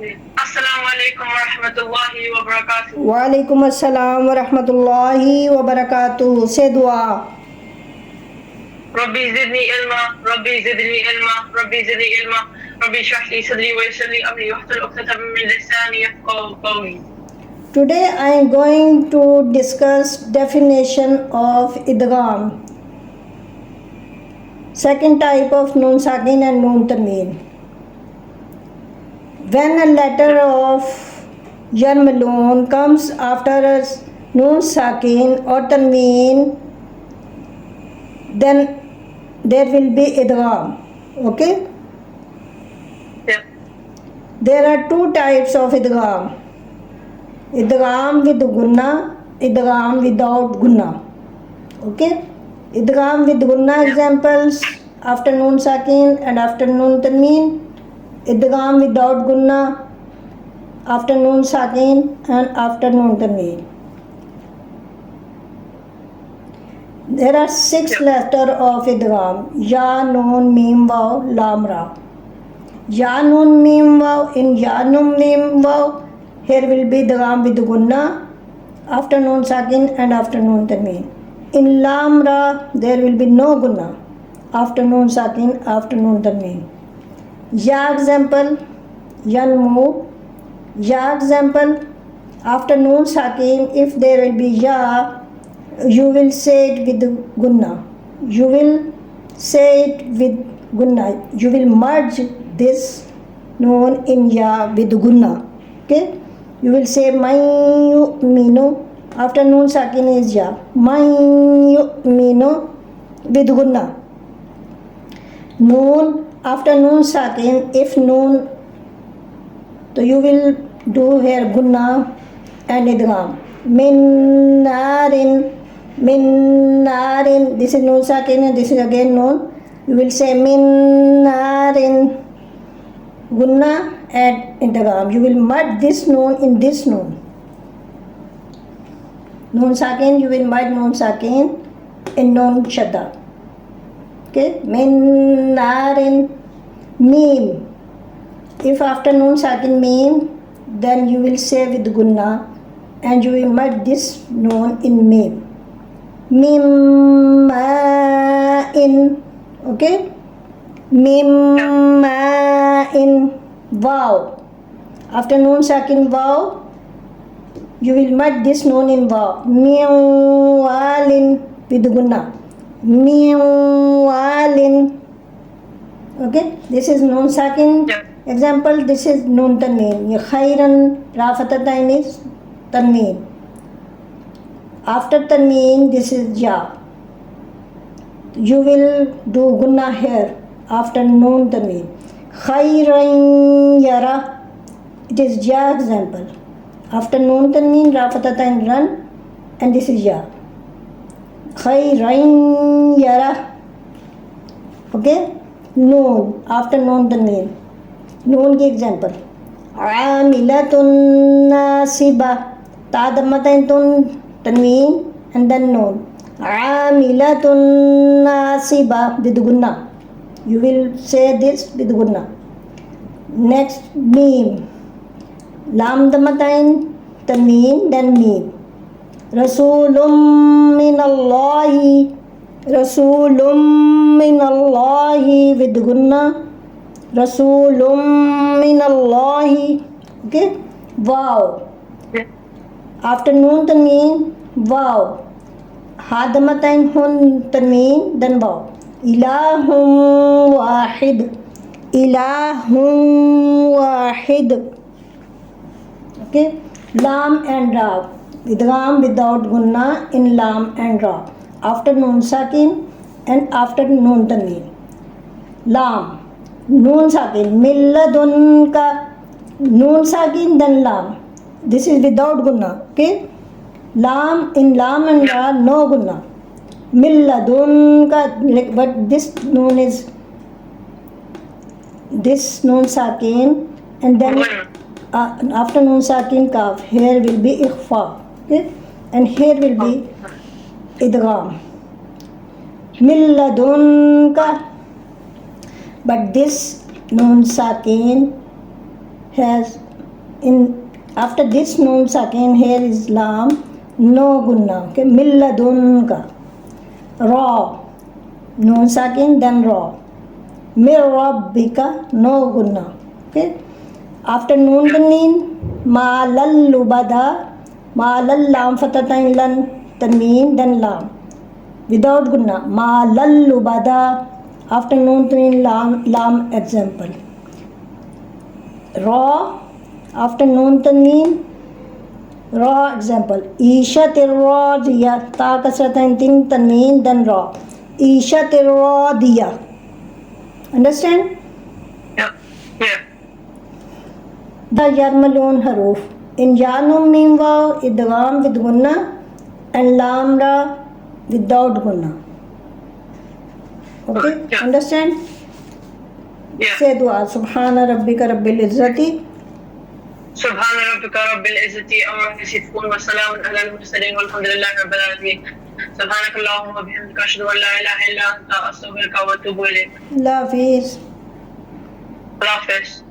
Assalamualaikum warahmatullahi wabarakatuh. वालेकुम अस्सलाम वरहमतुल्लाहि वबरकातुहू से दुआ Rabbi zidni ilma, Rabbi zidni ilma, Rabbi zidni ilma, Rabbi shrah li sadri wa yassir li amri wahlul 'uqdatam min lisani yafqahu qawli. Today I am going to discuss definition of idgham. Second type of nun sakin and nun tanween. When a letter of yarmalun comes after a nun sakin or tanween, then there will be idgham. Okay? Yeah. There are two types of idgham. Idgham with gunna, idgham without gunna. Okay? Idgham with gunna examples after nun sakin and after nun tanween. Idgham without gunna after nun sakin and after nun tanween. There are 6 letters of idgham: ya, nun, mim, waw, lam, ra. Ya, nun, mim, waw. In ya, nun, mim, waw, here will be idgham with gunna after nun sakin and after nun tanween. In lam, ra, there will be no gunna after nun sakin, after nun tanween. Ya example, yanmu. Ya example, after nun sakin, if there will be ya, you will say it with gunna. You will say it with gunna. You will merge this nun in ya with gunna. Okay? You will say man yu'minu. After nun sakin is ya. Man yu'minu with gunna. Nun after nun sakin, if nun, so you will do here gunna and idgham. Min narin. Min narin, this is nun sakin and this is again nun. You will say min narin, gunna and idgham. You will merge this nun in this nun. Nun sakin, you will merge nun sakin in nun shadda. Okay, min narin, mim. If after nun sakin mim, then you will say with gunna and you will merge this nun in mim. Mimma'in. Okay? Mimma'in. Wow. After nun sakin wow, you will merge this nun in wow. Miwalin with gunna. Miwalin. Okay? This is nun sakin. Example, this is nun tanween. Khairan, rafatatain is tanween. After tanween, this is ya. You will do gunna here after nun tanween. Khairan yara, it is ya example. After nun tanween, rafatatain run, and this is ya. Khairan yara. Okay? Nun after nun tanween. Nun ki example. Amilatun nasiba. Ta dammatain tun tanween and then nun. Amilatun nasiba with gunna. You will say this with gunna. Next, mim. Lam dammatain tanween, then mim. Rasulum minallahi. Rasulum minallahi with gunna. Rasulum minallahi. Okay? Wow. After nun tanween, wow. Hadamatain hun tanween, then wow. Ilahum wahid. Ilahum wahid. Okay? Lam and ra. Idgham without gunna in lam and ra. After nun sakin and after nun tanween. Lam. Nun sakin. Milladunka. Nun sakin, then lam. This is without gunna. Okay? Lam, in lam and ra, no gunna. Milladunka, but this nun is this nun sakin, and then after nun sakin kaf, here will be ikhfa. Okay? And here will be idgham. Milladunka. But this nun sakin has in after this noon sakin here is lam, no gunna. Okay, milladunka. Ra, noon sakin then ra. Mir rabbika, no gunna. Okay, after noon tanween ma lal lubada, ma lal lam fatatain lan tanween then lam without gunna. Ma lal lubada, after noon tanween lam example. Ra, after noon tanween ra example. Ishatir radiya, ta kasratain tin tanween then ra. Ishatir radiya. Understand? Yeah. Yeah. The yarmalun haruf. In yanum mim vav idgham with gunna and lam ra without gunna. Okay? Yeah. Understand? Yeah. Say dua. Subhana rabbika rabbil izzati. سبحان ربك رب العزة عما يصفون وسلام على المرسلين والحمد لله رب العالمين. سبحانك اللهم وبحمدك أشهد أن لا إله إلا أنت أستغفرك وأتوب إليك. Allah Hafiz. الله حافظ.